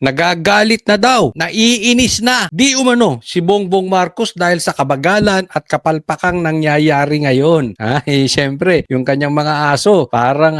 Nagagalit na daw, naiinis na. Di umano si Bongbong Marcos dahil sa kabagalan at kapalpakang nangyayari ngayon. Siyempre, yung kanyang mga aso, parang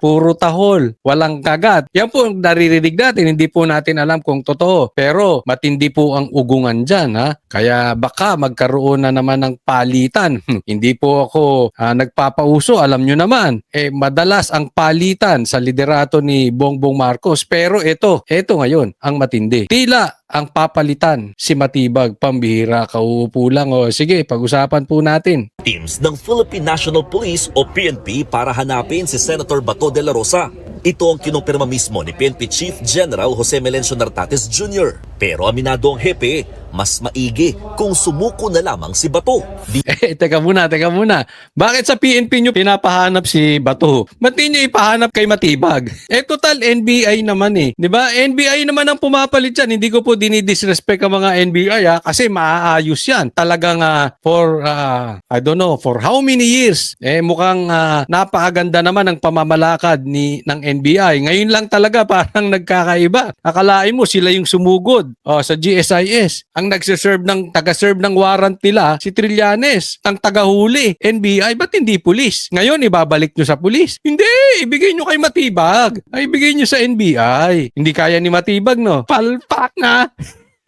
puro tahol, walang kagat. Yan po ang naririnig natin, hindi po natin alam kung totoo. Pero matindi po ang ugungan dyan. Kaya baka magkaroon na naman ng palitan. Hindi po ako nagpapauso, alam nyo naman. Madalas ang palitan sa liderato ni Bongbong Marcos. Pero ito ngayon ang matindi. Tila ang papalitan si Matibag, pambihira, kauupo lang. Sige, pag-usapan po natin. Teams ng Philippine National Police o PNP para hanapin si Senator Bato de la Rosa. Ito ang kinumpirma mismo ni PNP Chief General Jose Melencio Nartates Jr. Pero aminado ang hepe, mas maigi kung sumuko na lamang si Bato. Teka muna. Bakit sa PNP nyo pinapahanap si Bato? Ba't nyo ipahanap kay Matibag? Total NBI naman eh. Diba? NBI naman ang pumapalit yan. Hindi ko po dinidisrespect ang mga NBI kasi maaayos yan. Talagang for how many years? Mukhang napakaganda naman ang pamamalakad ng NBI. Ngayon lang talaga parang nagkakaiba. Akalain mo sila yung sumugod sa GSIS. Ang taga-serve ng warrant nila, si Trillanes. Ang tagahuli, NBI, ba't hindi pulis? Ngayon, ibabalik nyo sa pulis? Hindi, ibigay nyo kay Matibag. Ibigay nyo sa NBI. Hindi kaya ni Matibag, no? Palpak na.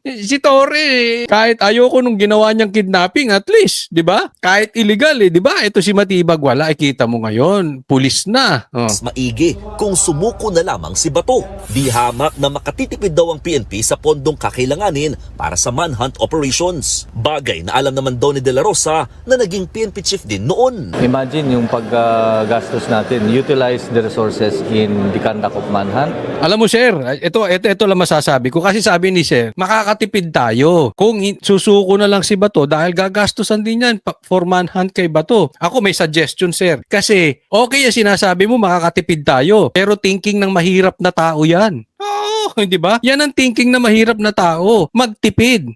Si Torre, kahit ayoko nung ginawa niyang kidnapping, at least, di ba? Kahit illegal, di ba? Ito si Matibag, wala. Kita mo ngayon, pulis na. Mas maigi kung sumuko na lamang si Bato. Di hamak na makatitipid daw ang PNP sa pondong kakailanganin para sa manhunt operations. Bagay na alam naman daw ni De La Rosa na naging PNP chief din noon. Imagine yung paggastos natin, utilize the resources in the conduct of manhunt. Alam mo, sir, ito lang masasabi ko. Kasi sabi ni sir, makakatipid tayo. Kung susuko na lang si Bato dahil gagastusan din yan for manhunt kay Bato. Ako may suggestion, sir. Kasi okay yung sinasabi mo, makakatipid tayo. Pero thinking ng mahirap na tao yan. Di ba? Yan ang thinking na mahirap na tao. Magtipid.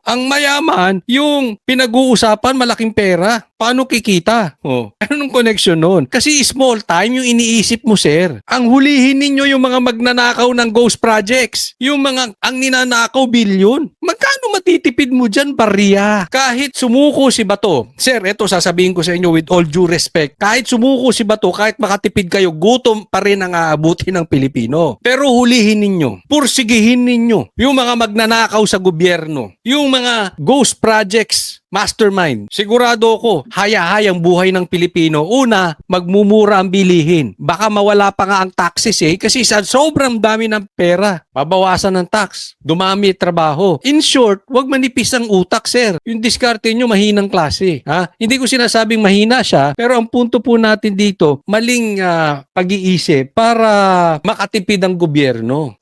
Ang mayaman, yung pinag-uusapan, malaking pera. Paano kikita? Anong connection nun? Kasi small time yung iniisip mo, sir. Ang hulihin ninyo yung mga magnanakaw ng ghost projects. Yung mga, ang ninanakaw bilyon. Magkano matitipid mo dyan, barya? Kahit sumuko si Bato. Sir, eto sasabihin ko sa inyo with all due respect. Kahit sumuko si Bato, kahit makatipid kayo, gutom pa rin ang aabuti ng Pilipino. Pero hulihin ninyo, pursigihin ninyo yung mga magnanakaw sa gobyerno. Yung mga ghost projects, mastermind. Sigurado ako, haya-hayang buhay ng Pilipino. Una, magmumura ang bilihin. Baka mawala pa nga ang taxes kasi sa sobrang dami ng pera. Babawasan ng tax. Dumami trabaho. In short, wag manipis ang utak, sir. Yung diskarte nyo, mahinang klase. Hindi ko sinasabing mahina siya, pero ang punto po natin dito, maling pag-iisip para makatipid ang gobyerno.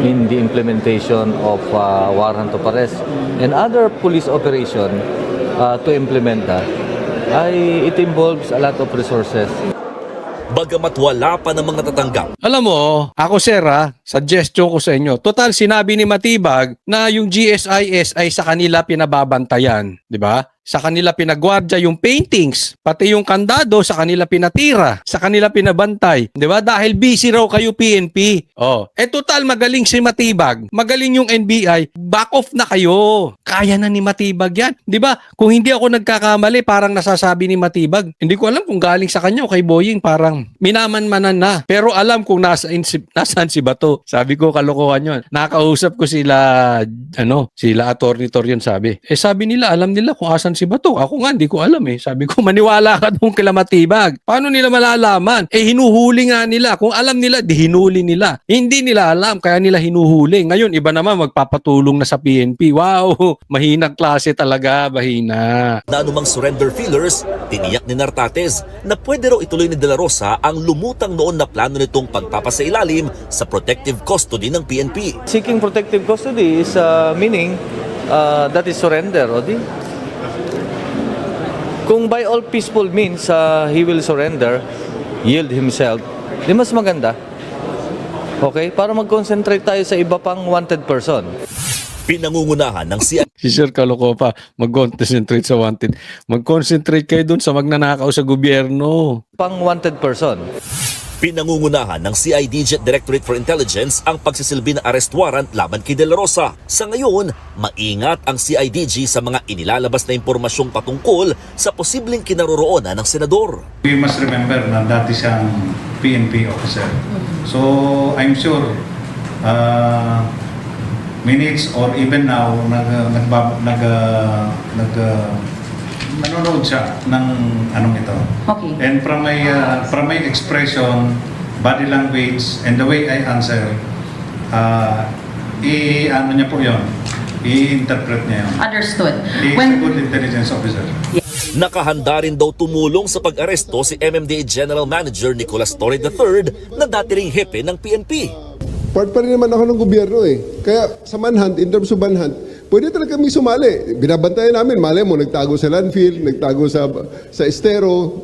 In the implementation of warrant of arrest and other police operation to implement that, it involves a lot of resources. Bagamat wala pa namang natatanggap. Alam mo, ako sir suggestion ko sa inyo. Total, sinabi ni Matibag na yung GSIS ay sa kanila pinababantayan. Di ba? Sa kanila pinagwardya yung paintings, pati yung kandado sa kanila pinatira, sa kanila pinabantay. Di ba? Dahil busy raw kayo PNP. Total, magaling si Matibag. Magaling yung NBI. Back off na kayo. Kaya na ni Matibag yan. Di ba? Kung hindi ako nagkakamali, parang nasasabi ni Matibag. Hindi ko alam kung galing sa kanya o kay Boying, parang minaman-manan na. Pero alam kung nasaan si Bato. Sabi ko, kalokohan yun. Nakausap ko sila Attorney Torion sabi. Sabi nila, alam nila kung asan si Bato. Ako nga, hindi ko alam Sabi ko, maniwala ka doon kila Matibag. Paano nila malalaman? Hinuhuli nga nila. Kung alam nila, di hinuli nila. Hindi nila alam, kaya nila hinuhuli. Ngayon, iba naman magpapatulong na sa PNP. Wow, mahinang klase talaga, mahina. Na anumang surrender feelers, tiniyak ni Nartates na pwede raw ituloy ni De La Rosa ang lumutang noon na plano nitong pagpapasailalim sa protective custody ng PNP. Seeking protective custody is meaning that is surrender, Odi. Kung by all peaceful means he will surrender, yield himself, di mas maganda. Okay? Para mag-concentrate tayo sa iba pang wanted person. Pinangungunahan ng CI Si Sir Kalokopa, mag-concentrate sa wanted. Mag-concentrate kayo dun sa magnanakaw sa gobyerno. Pang wanted person. Pinangungunahan ng CIDG Directorate for Intelligence ang pagsisilbi ng arrest warrant laban kay De La Rosa. Sa ngayon, maingat ang CIDG sa mga inilalabas na impormasyong patungkol sa posibleng kinaroroonan ng senador. We must remember na dati siyang PNP officer. So I'm sure minutes or even now nanonood siya ng anong ito. Okay. And from my expression, body language, and the way I answer, ano niya po yun, i-interpret niya yun. Understood. He is a good intelligence officer. Nakahanda rin daw tumulong sa pag-aresto si MMDA General Manager Nicolas Torre III na dati ring hepe ng PNP. Part pa rin naman ako ng gobyerno eh. Kaya sa manhunt, in terms of manhunt, pwede talaga kami sumali. Binabantayan namin, malay mo, nagtago sa landfill, nagtago sa estero,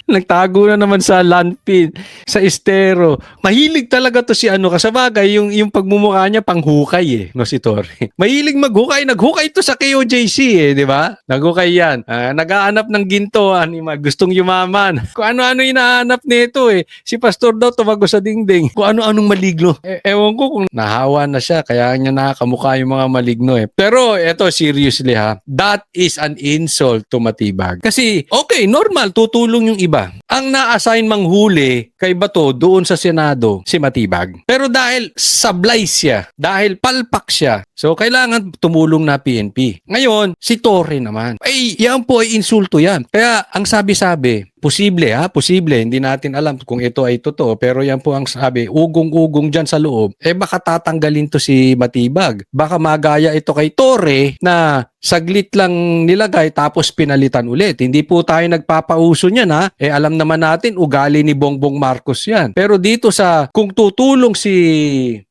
Nagtago na naman sa landfill, sa estero. Mahilig talaga to si ano, kasabagay yung pagmumukha niya panghukay eh, no, si Torre. Mahilig maghukay, naghukay to sa KOJC eh, di ba? Naghukay yan. Nagaanap ng gintoan, gustong yumaman. Kung ano-ano hinahanap nito eh. Si Pastor daw tumago sa dingding. Kung ano-anong maligno. Ewan ko kung nahawa na siya, kaya niya nakakamukha yung mga maligno eh. Pero eto, seriously ha, that is an insult to Matibag. Kasi, okay, normal, tutulong yung iba. Ang na-assign manghuli kay Bato doon sa Senado, si Matibag. Pero dahil sablay siya, dahil palpak siya, so kailangan tumulong na PNP. Ngayon, si Torre naman. Ay, yan po ay insulto yan. Kaya ang sabi-sabi, posible, hindi natin alam kung ito ay totoo, pero yan po ang sabi, ugong-ugong dyan sa loob, baka tatanggalin to si Matibag. Baka magaya ito kay Torre na saglit lang nilagay tapos pinalitan ulit. Hindi po tayo nagpapauso niyan ha. Alam naman natin, ugali ni Bongbong Marcos yan. Pero dito sa, kung tutulong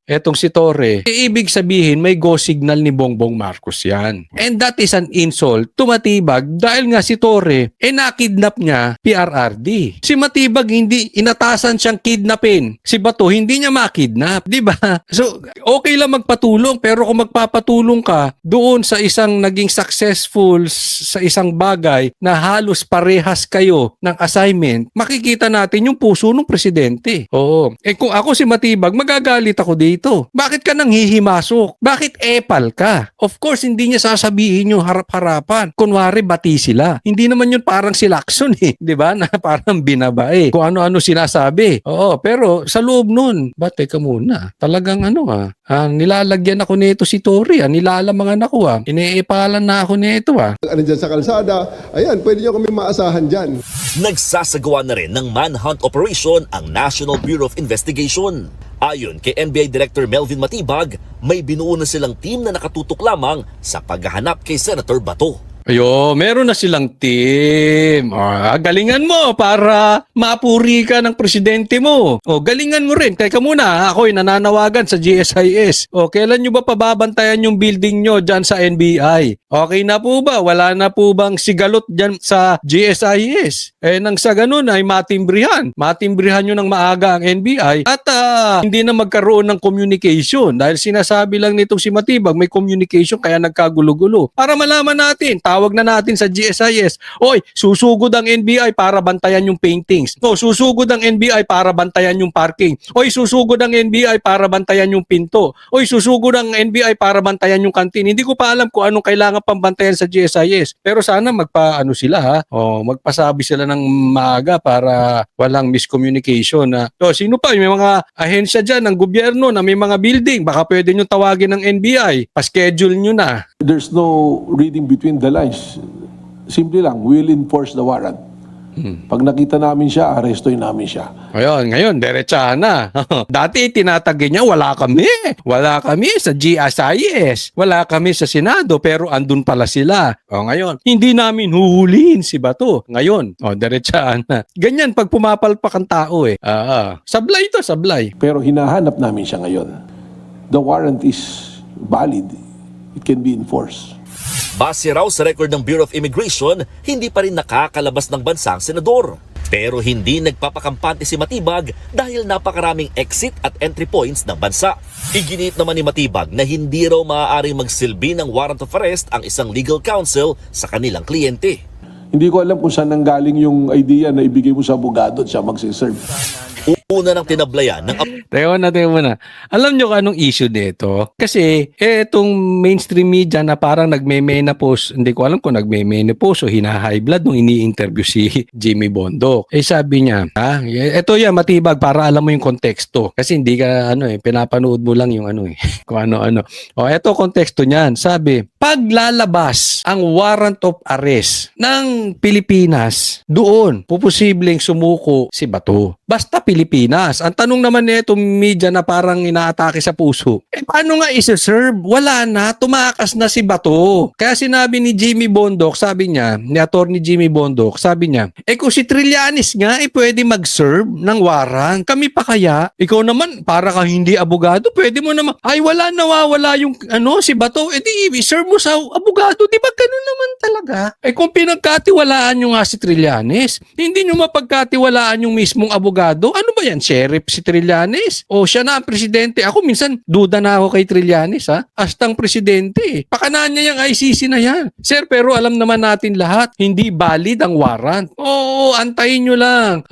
etong si Torre, ibig sabihin may go signal ni Bongbong Marcos yan. And that is an insult to Matibag dahil nga si Torre, nakidnap niya PRRD. Si Matibag hindi inatasan siyang kidnapin. Si Bato hindi niya makidnap. Di ba? So, okay lang magpatulong pero kung magpapatulong ka doon sa isang naging successful sa isang bagay na halos parehas kayo ng assignment, makikita natin yung puso ng presidente. Oo. Kung ako si Matibag, magagalit ako dito. Bakit ka nang hihimasok? Bakit epal ka? Of course, hindi niya sasabihin yung harap-harapan. Kunwari, bati sila. Hindi naman yun parang si Lacson eh. Di ba? Na parang binabae. Kung ano-ano sinasabi. Oo, pero sa loob nun, teka muna. Talagang nilalagyan ako nito si Torre. Nilalamangan ako. Ineepalan na ako nito. ano dyan sa kalsada, ayan, pwede nyo kami maasahan dyan. Nagsasagawa na rin ng manhunt operation ang National Bureau of Investigation. Ayon kay NBI Director Melvin Matibag, may binuo na silang team na nakatutok lamang sa paghahanap kay Senator Bato. Ayo, meron na silang team. Galingan mo para mapuri ka ng presidente mo. Galingan mo rin. Teka muna, ako'y nananawagan sa GSIS. Kailan nyo ba pababantayan yung building nyo dyan sa NBI? Okay na po ba? Wala na po bang sigalot dyan sa GSIS? Nang sa ganun ay matimbrihan. Matimbrihan nyo ng maaga ang NBI at hindi na magkaroon ng communication. Dahil sinasabi lang nitong si Matibag, may communication kaya nagkagulo-gulo. Para malaman natin, tawag na natin sa GSIS. Oy, susugod ang NBI para bantayan yung paintings. Susugod ang NBI para bantayan yung parking. Oy, susugod ang NBI para bantayan yung pinto. Oy, susugod ang NBI para bantayan yung kantin. Hindi ko pa alam kung anong kailangan pang bantayan sa GSIS. Pero sana magpasabi sila ng maaga para walang miscommunication. Sino pa? May mga ahensya dyan ng gobyerno na may mga building. Baka pwede nyo tawagin ng NBI. Pa-schedule nyo na. There's no reading between the lines. Simple lang, we'll enforce the warrant. Pag nakita namin siya, arestoin namin siya. Ngayon, diretsahan na. Dati tinatagay niya, wala kami. Wala kami sa GSIS. Wala kami sa Senado, pero andun pala sila. Ngayon, hindi namin huhulihin si Bato. Ngayon, diretsahan na. Ganyan pag pumapalpak ang tao eh. Sablay to, sablay. Pero hinahanap namin siya ngayon. The warrant is valid. It can be enforced. Base raw sa record ng Bureau of Immigration, hindi pa rin nakakalabas ng bansa ang senador. Pero hindi nagpapakampante si Matibag dahil napakaraming exit at entry points ng bansa. Iginit naman ni Matibag na hindi raw maaaring magsilbi ng warrant of arrest ang isang legal counsel sa kanilang kliyente. Hindi ko alam kung saan nanggaling yung idea na ibigay mo sa abogado at siya magsiserve. Una ng tinablayan ng Teka muna. Alam nyo kung anong issue nito? Kasi, itong mainstream media na parang nagme-menopause, hindi ko alam kung nagme-menopause o hina-high blood nung ini-interview si Jimmy Bondoc. Sabi niya, eto yan, matibag para alam mo yung konteksto. Kasi hindi ka, pinapanood mo lang yung kung ano-ano. Eto konteksto niyan. Sabi, paglalabas ang warrant of arrest ng Pilipinas, doon, puposibleng sumuko si Bato. Basta Pilipinas. Ang tanong naman nito media na parang inaatake sa puso, paano nga isa-serve? Wala na, tumakas na si Bato. Kaya sinabi ni Jimmy Bondoc, sabi niya, ni Attorney Jimmy Bondoc, sabi niya, kung si Trillanes nga, pwede mag-serve ng warrant. Kami pa kaya? Ikaw naman, para ka hindi abogado, pwede mo naman, wala, nawawala yung, si Bato, di, i-serve mo sa abogado. Di ba ganun naman talaga? Kung pinagkatiwalaan nyo nga si Trillanes, hindi nyo mapagkatiwalaan yung mismong abogado, ano ba yan? Sheriff si Trillanes? O siya na ang presidente? Ako minsan, duda na ako kay Trillanes, Astang presidente. Pakanaan niya yung ICC na yan. Sir, pero alam naman natin lahat, hindi valid ang warrant. Oo, antayin nyo lang.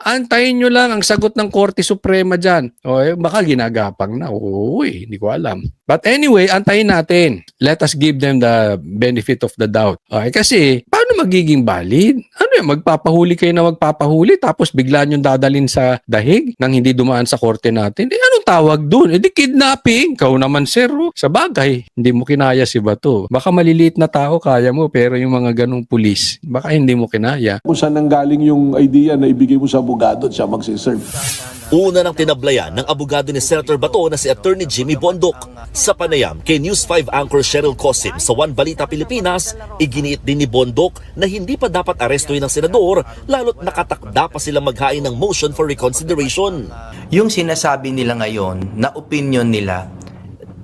Antayin nyo lang ang sagot ng Korte Suprema dyan. Baka ginagapang na. Hindi ko alam. But anyway, antayin natin. Let us give them the benefit of the doubt. Kasi, paano magiging valid? Magpapahuli kayo na magpapahuli tapos bigla nyo dadalin sa dahig nang hindi dumaan sa korte natin? Anong tawag dun? Di kidnapping. Ikaw naman, sir. Sa bagay, hindi mo kinaya si Bato. Baka maliliit na tao kaya mo, pero yung mga ganong pulis, baka hindi mo kinaya. Kung saan nanggaling yung idea na ibigay mo sa abogado at siya magsiserve. Una ng tinablayan ng abogado ni Senator Bato na si Attorney Jimmy Bondoc. Sa panayam kay News 5 anchor Cheryl Cosim sa One Balita Pilipinas, iginiit din ni Bondoc na hindi pa dapat arestuhin ng senador lalo't nakatakda pa silang maghain ng motion for reconsideration. Yung sinasabi nila ngayon na opinion nila,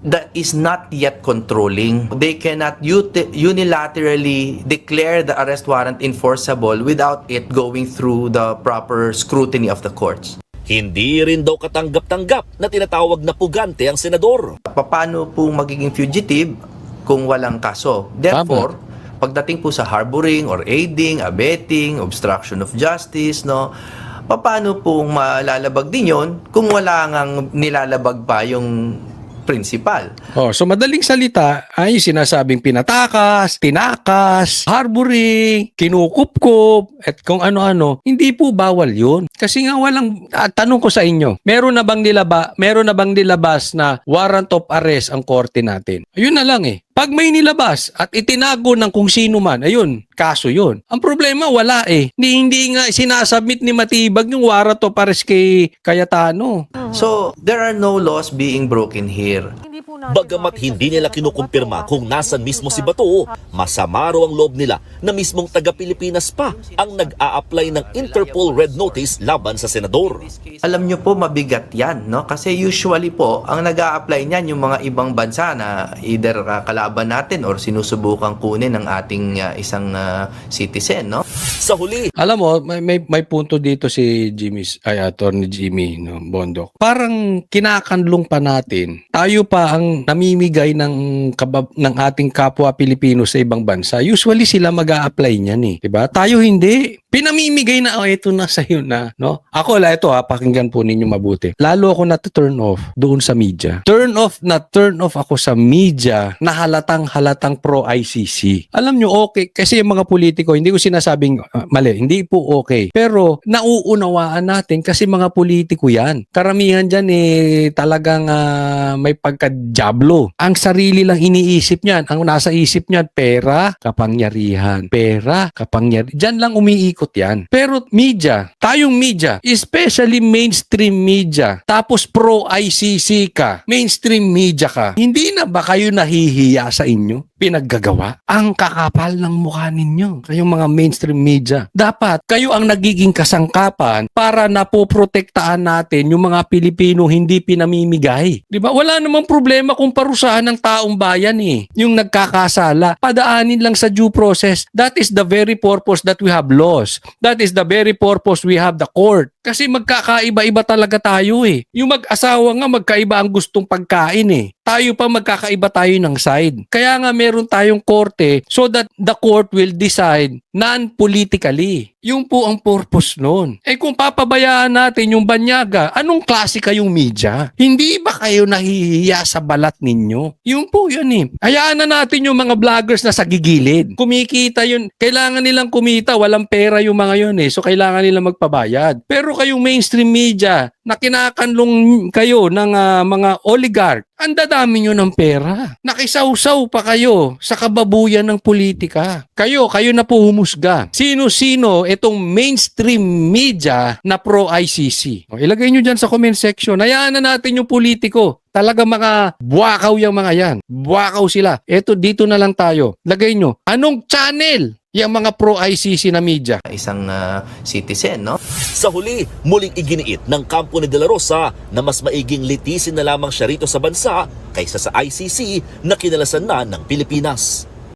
that is not yet controlling. They cannot unilaterally declare the arrest warrant enforceable without it going through the proper scrutiny of the courts. Hindi rin daw katanggap-tanggap na tinatawag na pugante ang senador. Paano po magiging fugitive kung walang kaso? Therefore, pagdating po sa harboring or aiding, abetting, obstruction of justice, paano po malalabag din yon kung wala ngang nilalabag pa yung principal? So madaling salita ay sinasabing pinatakas, tinakas, harboring, kinukupkup, at kung ano-ano. Hindi po bawal yun. Kasi nga walang, tanong ko sa inyo, meron na bang nilabas na warrant of arrest ang korte natin? Ayun na lang Pag may nilabas at itinago ng kung sino man, ayun, kaso yun. Ang problema, wala Hindi nga sinasubmit ni Matibag yung warrant of arrest kay Cayetano. So, there are no laws being broken here. Bagamat hindi nila kinukumpirma kung nasan mismo si Bato, masama raw ang loob nila na mismong taga-Pilipinas pa ang nag-a-apply ng Interpol Red Notice laban sa senador. Alam nyo po, mabigat yan, Kasi usually po, ang nag-a-apply niyan yung mga ibang bansa na either kalaban natin or sinusubukan kunin ng ating isang citizen, Sa huli, Alam mo, may punto dito si Attorney Jimmy Bondoc. Parang kinakanlong pa natin. Tayo pa ang namimigay ng ating kapwa Pilipino sa ibang bansa. Usually sila mag-a-apply niyan diba? Tayo hindi. Pinamimigay na, ito na sa'yo na, Ako, ito pakinggan po ninyo mabuti. Lalo ako na-turn off doon sa media. Turn off ako sa media na halatang pro-ICC. Alam nyo, okay, kasi yung mga politiko, hindi ko sinasabing mali, hindi po okay. Pero, nauunawaan natin kasi mga politiko yan. Karamihan dyan talagang may pagka-diablo. Ang sarili lang iniisip niyan, ang nasa isip niyan, pera, kapangyarihan. Pera, kapangyarihan. Diyan lang umiikot yan. Pero media, tayong media, especially mainstream media, tapos pro-ICC ka, mainstream media ka, hindi na ba kayo nahihiya sa inyo? Pinaggagawa? Ang kakapal ng mukha ninyo, kayong mga mainstream media. Dapat kayo ang nagiging kasangkapan para napoprotektaan natin yung mga Pilipino hindi pinamimigay. Di ba? Wala namang problema kung parusahan ng taong bayan yung nagkakasala. Padaanin lang sa due process. That is the very purpose that we have laws. That is the very purpose we have the court. Kasi magkakaiba-iba talaga tayo eh. Yung mag-asawa nga magkaiba ang gustong pagkain eh. Tayo pa magkakaiba tayo ng side. Kaya nga meron tayong korte so that the court will decide non-politically. Yung po ang purpose nun. Eh kung papabayaan natin yung banyaga, anong klase kayong media? Hindi ba kayo nahihiya sa balat ninyo? Yung po yun eh. Hayaan na natin yung mga vloggers na sa gigilid. Kumikita yun. Kailangan nilang kumita. Walang pera yung mga yun eh. So kailangan nilang magpabayad. Pero kayong mainstream media na kinakanlong kayo ng mga oligarch, ang dadami nyo ng pera. Nakisawsaw pa kayo sa kababuyan ng politika. Kayo na po humusga. Sino-sino itong mainstream media na pro-ICC? O, ilagay nyo dyan sa comment section. Hayaan na natin yung politiko. Talaga mga buwakaw yung mga yan. Buwakaw sila. Eto, dito na lang tayo. Lagay nyo. Anong channel yung mga pro-ICC na media? Isang citizen, no? Sa huli, muling iginiit ng kampo ni De La Rosa na mas maiging litisin na lamang siya rito sa bansa kaysa sa ICC na kinalasan na ng Pilipinas.